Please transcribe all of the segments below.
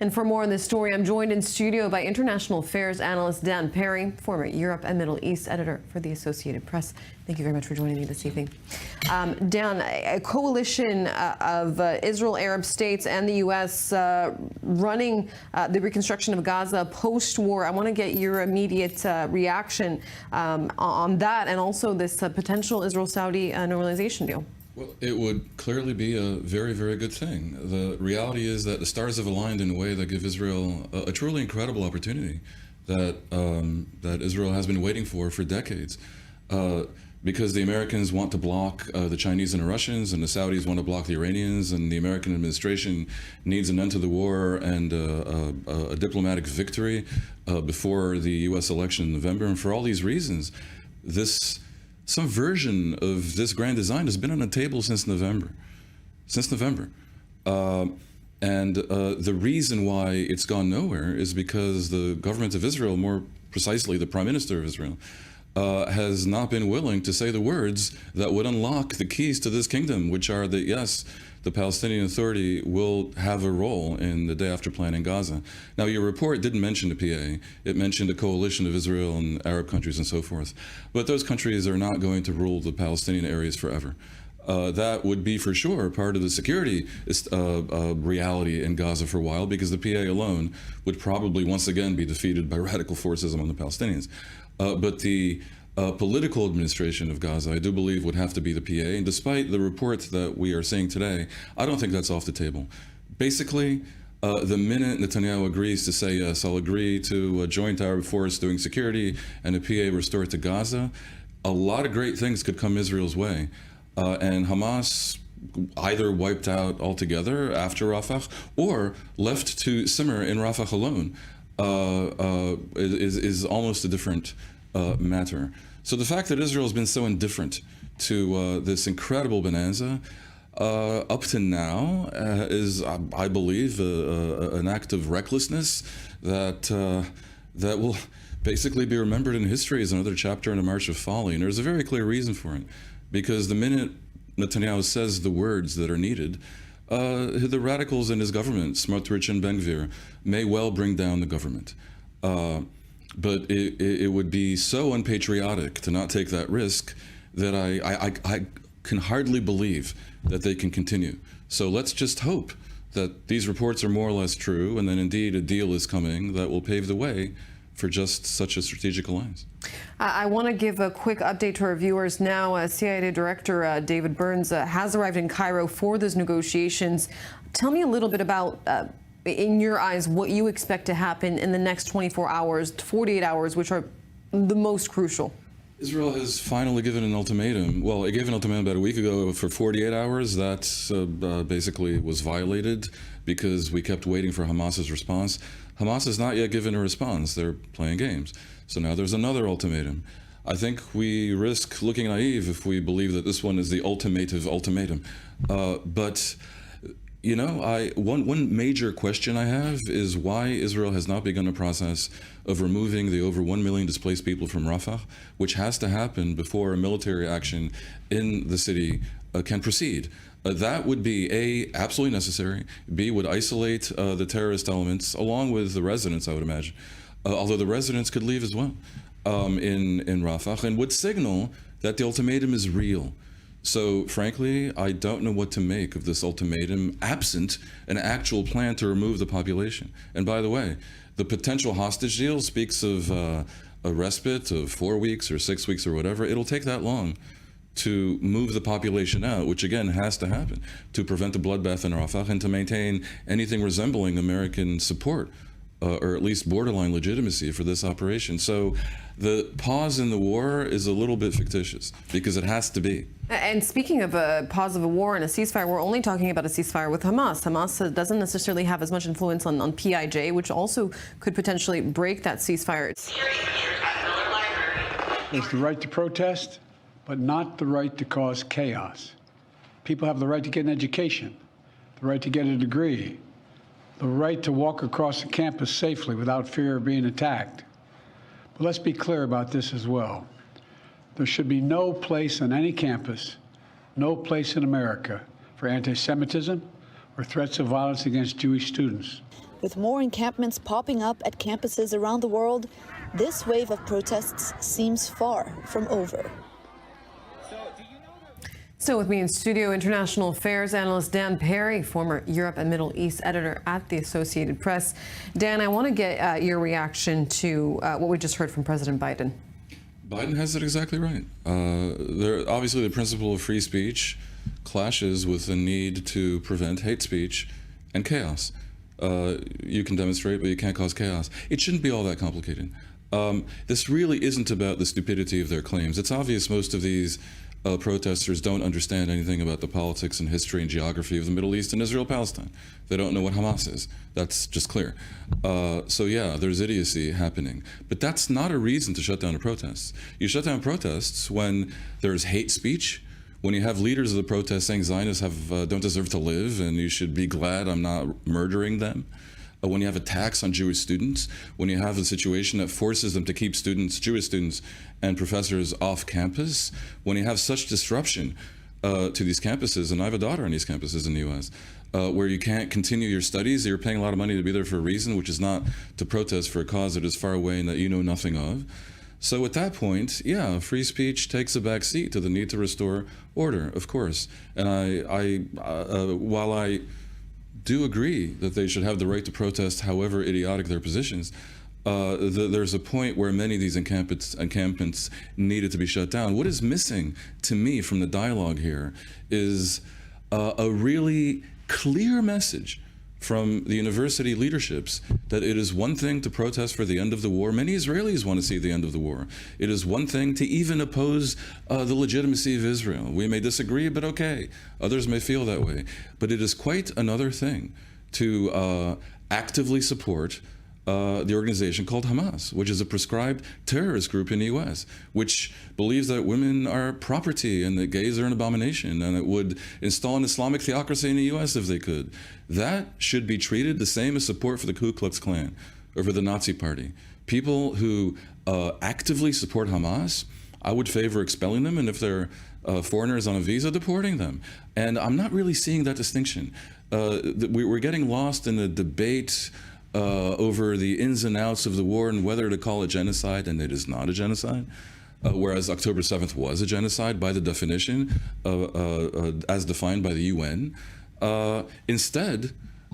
And for more on this story, I'm joined in studio by international affairs analyst Dan Perry, former Europe and Middle East editor for the Associated Press. Thank you very much for joining me this evening. Dan, a coalition of Israel, Arab states, and the U.S. Running the reconstruction of Gaza post-war. I want to get your immediate reaction on that, and also this potential Israel-Saudi normalization deal. Well, it would clearly be a very, very good thing. The reality is that the stars have aligned in a way that give Israel a truly incredible opportunity that that Israel has been waiting for decades. Because the Americans want to block the Chinese and the Russians, and the Saudis want to block the Iranians, and the American administration needs an end to the war and a diplomatic victory before the U.S. election in November. And for all these reasons, some version of this grand design has been on the table since November. And the reason why it's gone nowhere is because the government of Israel, more precisely the Prime Minister of Israel, has not been willing to say the words that would unlock the keys to this kingdom, which are that, yes, the Palestinian Authority will have a role in the day after plan in Gaza. Now, your report didn't mention the PA. It mentioned a coalition of Israel and Arab countries and so forth. But those countries are not going to rule the Palestinian areas forever. That would be for sure part of the security reality in Gaza for a while, because the PA alone would probably once again be defeated by radical forces among the Palestinians. But the political administration of Gaza, I do believe, would have to be the PA. And despite the report that we are seeing today, I don't think that's off the table. Basically, the minute Netanyahu agrees to say, yes, I'll agree to a joint Arab force doing security and a PA restored to Gaza, a lot of great things could come Israel's way. And Hamas either wiped out altogether after Rafah or left to simmer in Rafah alone is almost a different matter. So the fact that Israel has been so indifferent to this incredible bonanza up to now is, I believe, an act of recklessness that will basically be remembered in history as another chapter in a march of folly. And there's a very clear reason for it. Because the minute Netanyahu says the words that are needed, the radicals in his government, Smotrich and Ben-Gvir, may well bring down the government. But it would be so unpatriotic to not take that risk that I can hardly believe that they can continue. So let's just hope that these reports are more or less true, and then indeed a deal is coming that will pave the way for just such a strategic alliance. I want to give a quick update to our viewers now. CIA Director David Burns has arrived in Cairo for those negotiations. Tell me a little bit about, in your eyes, what you expect to happen in the next 24 hours, 48 hours, which are the most crucial. Israel has finally given an ultimatum. Well, it gave an ultimatum about a week ago for 48 hours. That basically was violated because we kept waiting for Hamas's response. Hamas has not yet given a response. They're playing games. So now there's another ultimatum. I think we risk looking naive if we believe that this one is the ultimatum. But you know, one major question I have is why Israel has not begun a process of removing the over 1 million displaced people from Rafah, which has to happen before a military action in the city can proceed. That would be A, absolutely necessary, B, would isolate the terrorist elements along with the residents, I would imagine, although the residents could leave as well in Rafah, and would signal that the ultimatum is real. So frankly, I don't know what to make of this ultimatum absent an actual plan to remove the population. And by the way, the potential hostage deal speaks of a respite of 4 weeks or 6 weeks or whatever. It'll take that long to move the population out, which again has to happen to prevent the bloodbath in Rafah and to maintain anything resembling American support or at least borderline legitimacy for this operation. So the pause in the war is a little bit fictitious because it has to be. And speaking of a pause of a war and a ceasefire, we're only talking about a ceasefire with Hamas. Hamas doesn't necessarily have as much influence on PIJ, which also could potentially break that ceasefire. It's the right to protest, but not the right to cause chaos. People have the right to get an education, the right to get a degree, the right to walk across the campus safely without fear of being attacked. But let's be clear about this as well. There should be no place on any campus, no place in America for anti-Semitism or threats of violence against Jewish students. With more encampments popping up at campuses around the world, this wave of protests seems far from over. So with me in studio, international affairs analyst Dan Perry, former Europe and Middle East editor at the Associated Press. Dan, I want to get your reaction to what we just heard from President Biden. Biden has it exactly right. Obviously, the principle of free speech clashes with the need to prevent hate speech and chaos. You can demonstrate, but you can't cause chaos. It shouldn't be all that complicated. This really isn't about the stupidity of their claims. It's obvious most of these protesters don't understand anything about the politics and history and geography of the Middle East and Israel-Palestine. They don't know what Hamas is. That's just clear. So yeah, there's idiocy happening. But that's not a reason to shut down the protests. You shut down protests when there's hate speech, when you have leaders of the protests saying Zionists don't deserve to live and you should be glad I'm not murdering them. When you have attacks on Jewish students, when you have a situation that forces them to keep students, Jewish students and professors off campus, when you have such disruption to these campuses, and I have a daughter on these campuses in the US, where you can't continue your studies, you're paying a lot of money to be there for a reason, which is not to protest for a cause that is far away and that you know nothing of. So at that point, yeah, free speech takes a back seat to the need to restore order, of course. And while I do agree that they should have the right to protest however idiotic their positions, there's a point where many of these encampments needed to be shut down. What is missing to me from the dialogue here is a really clear message from the university leaderships that it is one thing to protest for the end of the war. Many Israelis want to see the end of the war. It is one thing to even oppose the legitimacy of Israel. We may disagree, but okay. Others may feel that way. But it is quite another thing to actively support the organization called Hamas, which is a prescribed terrorist group in the US, which believes that women are property and that gays are an abomination, and it would install an Islamic theocracy in the US if they could. That should be treated the same as support for the Ku Klux Klan or for the Nazi Party. People who actively support Hamas, I would favor expelling them, and if they're foreigners on a visa, deporting them. And I'm not really seeing that distinction. We're getting lost in the debate over the ins and outs of the war and whether to call it genocide, and it is not a genocide. Whereas October 7th was a genocide by the definition, as defined by the UN, instead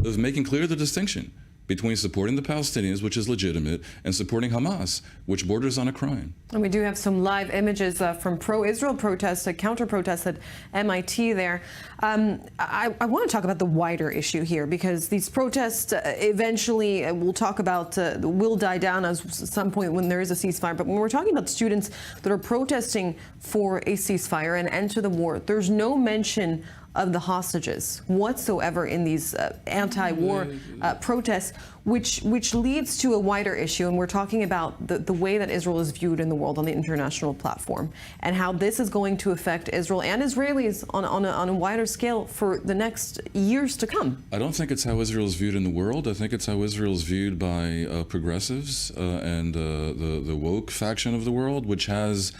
of making clear the distinction between supporting the Palestinians, which is legitimate, and supporting Hamas, which borders on a crime. And we do have some live images from pro-Israel protests, counter-protests at MIT there. I want to talk about the wider issue here, because these protests eventually, we'll talk about, will die down at some point when there is a ceasefire. But when we're talking about students that are protesting for a ceasefire and end to the war, there's no mention of the hostages whatsoever in these anti-war protests, which leads to a wider issue. And we're talking about the way that Israel is viewed in the world on the international platform, and how this is going to affect Israel and Israelis on a wider scale for the next years to come. I don't think it's how Israel is viewed in the world. I think it's how Israel is viewed by progressives and the woke faction of the world, which has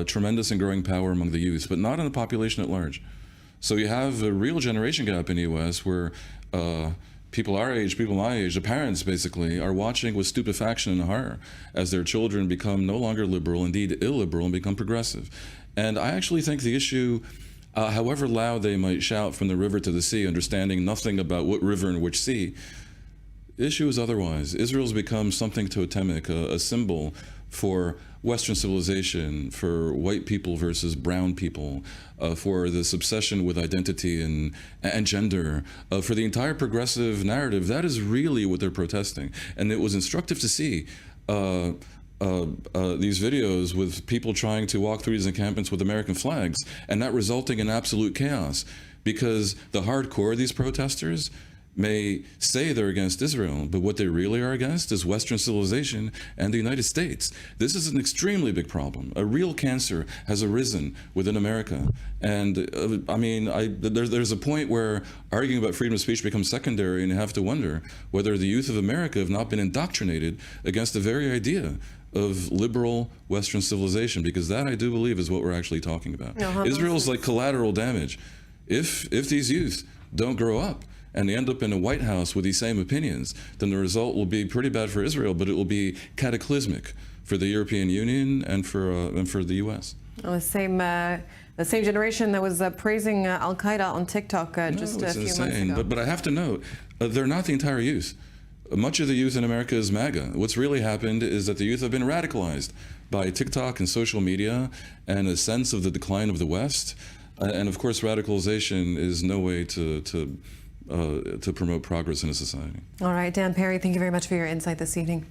tremendous and growing power among the youth, but not in the population at large. So you have a real generation gap in the U.S. where people our age, people my age, the parents basically, are watching with stupefaction and horror as their children become no longer liberal, indeed illiberal, and become progressive. And I actually think the issue, however loud they might shout from the river to the sea, understanding nothing about what river and which sea, the issue is otherwise. Israel's become something totemic, a symbol for Western civilization, for white people versus brown people, for this obsession with identity and gender, for the entire progressive narrative. That is really what they're protesting. And it was instructive to see these videos with people trying to walk through these encampments with American flags, and that resulting in absolute chaos, because the hardcore, these protesters, may say they're against Israel, but what they really are against is Western civilization and the United States. This is an extremely big problem. A real cancer has arisen within America. And there's a point where arguing about freedom of speech becomes secondary, and you have to wonder whether the youth of America have not been indoctrinated against the very idea of liberal Western civilization, because that, I do believe, is what we're actually talking about. Israel's like collateral damage. If these youth don't grow up and they end up in a White House with these same opinions, then the result will be pretty bad for Israel, but it will be cataclysmic for the European Union and for the U.S. Well, the same generation that was praising Al Qaeda on TikTok just a few months ago. But I have to note, they're not the entire youth. Much of the youth in America is MAGA. What's really happened is that the youth have been radicalized by TikTok and social media and a sense of the decline of the West. And of course, radicalization is no way to promote progress in a society. All right, Dan Perry, thank you very much for your insight this evening.